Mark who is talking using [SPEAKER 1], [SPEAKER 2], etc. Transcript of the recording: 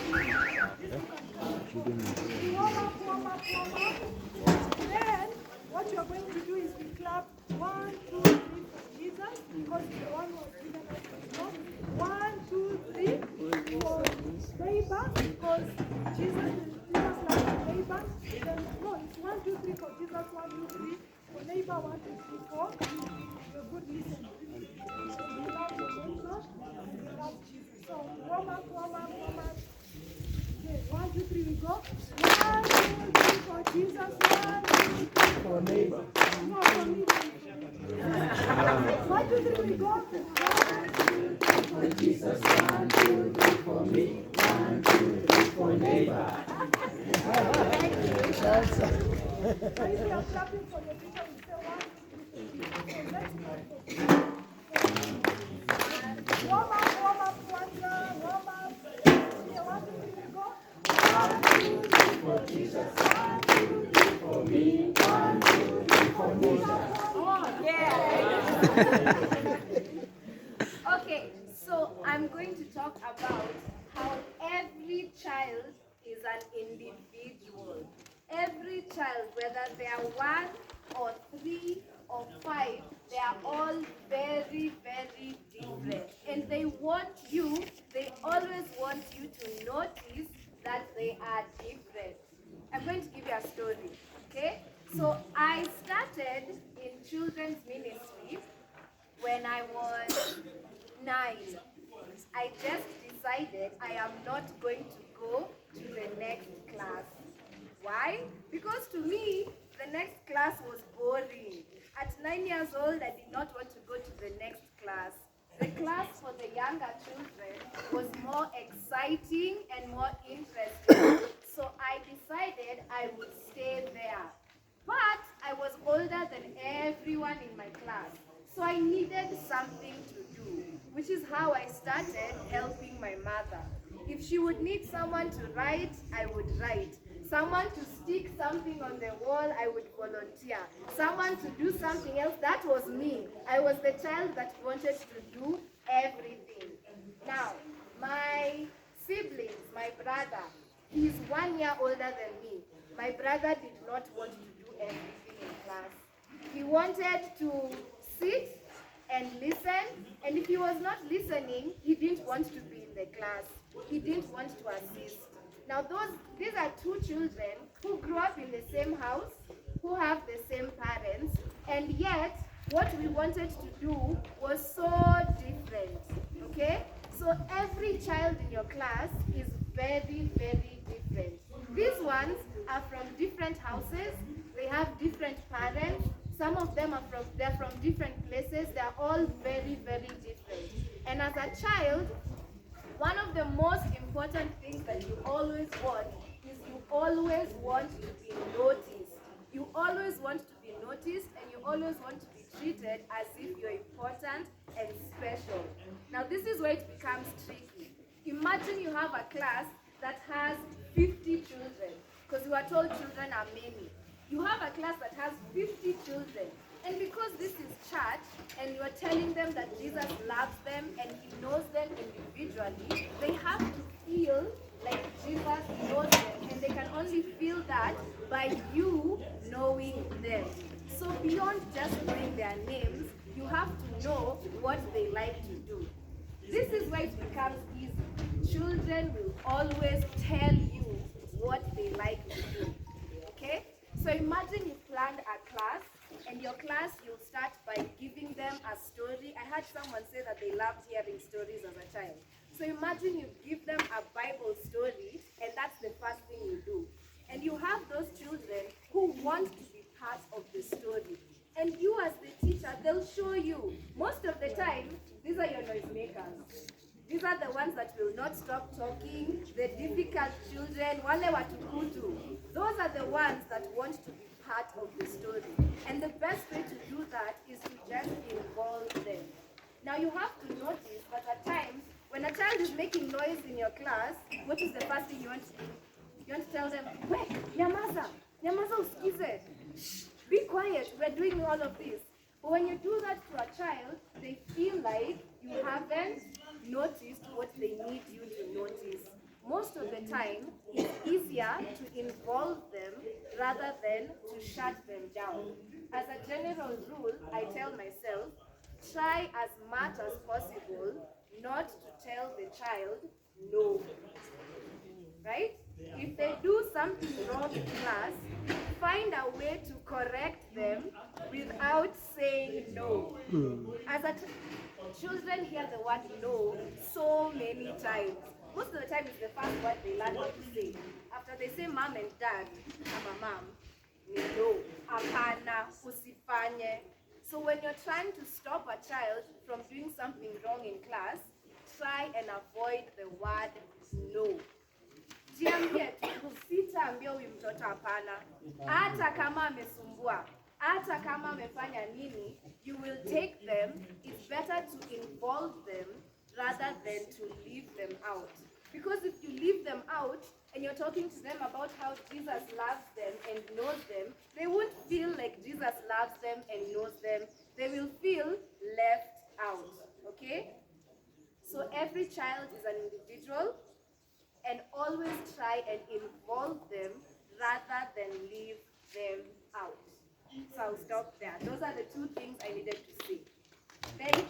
[SPEAKER 1] Warm up. Then, what you're going to do is we clap 1, 2, 3 for Jesus, because the one was given us before. 1, 2, 3 for neighbor, because Jesus loves the neighbor. Then, no, it's 1, 2, 3 for Jesus, 1, 2, 3 for neighbor, 1, 2, 3, 4. You're good listener. We love the neighbor, and we love Jesus. So, warm up. Okay, 1, 2, 3, we go. 1, 2, 3 for Jesus. 1, 2, 3 for neighbor. No, for me. 1, 2, 3, we go. 1, 2, 3 for Jesus. 1, 2, 3 for me. 1, 2, 3 for neighbor. So if you are clapping for your teacher, we say 1, 2, 3 for Jesus. So let's go. Warm up, Wanda. Warm up. Okay, 1, 2, 3, we go. 1, 2, 3 for Jesus. 1, 2, 3 for me. 1, 2, 3 for me. Oh, yeah.
[SPEAKER 2] Okay, so I'm going to talk about how every child is an individual. Every child, whether they are 1 or 3 or 5, they are all very, very different. And they always want you to notice that they are different. I'm going to give you a story, okay? So I started in children's ministry when I was 9. I just decided I am not going to go to the next class. Why? Because to me, the next class was boring. At 9 years old, I did not want to go to the next class. The class for the younger children was more exciting and more interesting. So I decided I would stay there. But I was older than everyone in my class. So I needed something to do, which is how I started helping my mother. If she would need someone to write, I would write. Someone to stick something on the wall, I would volunteer. Someone to do something else, that was me. I was the child that wanted to do everything. Now, my siblings, my brother, he's 1 year older than me. My brother did not want to do everything in class. He wanted to sit and listen, and if he was not listening, he didn't want to be in the class. He didn't want to assist. Now these are 2 children who grew up in the same house, who have the same parents, and yet what we wanted to do was so different, okay? So every child in your class is very, very different. These ones are from different houses, they have different parents, some of them they're from different places, they're all very, very different. And as a child, one of the most important things that you always want is you always want to be noticed. You always want to be noticed, and you always want to be treated as if you're important and special. Now this is where it becomes tricky. Imagine you have a class that has 50 children, because we are told children are many. You have a class that has 50 children. And because this is church, and you are telling them that Jesus loves them and he knows them individually, they have to feel like Jesus knows them. And they can only feel that by you knowing them. So beyond just knowing their names, you have to know what they like to do. This is where it becomes easy. Children will always tell you what they like to do. Okay? So imagine you planned a class, and your class, you'll start by giving them a story. I heard someone say that they loved hearing stories as a child. So imagine you give them a Bible story, and that's the first thing you do. And you have those children who want to be part of the story. And you as the teacher, they'll show you. Most of the time, these are your noisemakers. These are the ones that will not stop talking, the difficult children, wale watukutu. Those are the ones that want to be part of the story. And the best way to do that is to just involve them. Now you have to notice that at times, when a child is making noise in your class, what is the first thing you want to do? You want to tell them, wait, nyamaza usikize. Shh, be quiet, we're doing all of this. But when you do that to a child, they feel like you haven't noticed what they need you to notice. most of the time, it's easier to involve them rather than to shut them down. As a general rule, I tell myself, try as much as possible not to tell the child no. Right? If they do something wrong in class, find a way to correct them without saying no. As children hear the word no so many times. Most of the time it's the first word they learn how to say. After they say mom and dad, I'm a mom, ni no, apana, usifanye. So when you're trying to stop a child from doing something wrong in class, try and avoid the word no. Jiambie tu, sitaambia huyu mtoto hapana. Hata kama amesumbua, hata kama amefanya nini, you will take them. It's better to involve them rather than to leave them out. Because if you leave them out and you're talking to them about how Jesus loves them and knows them, they won't feel like Jesus loves them and knows them. They will feel left out. Okay? So every child is an individual, and always try and involve them rather than leave them out. So I'll stop there. Those are the two things I needed to say. Thank you.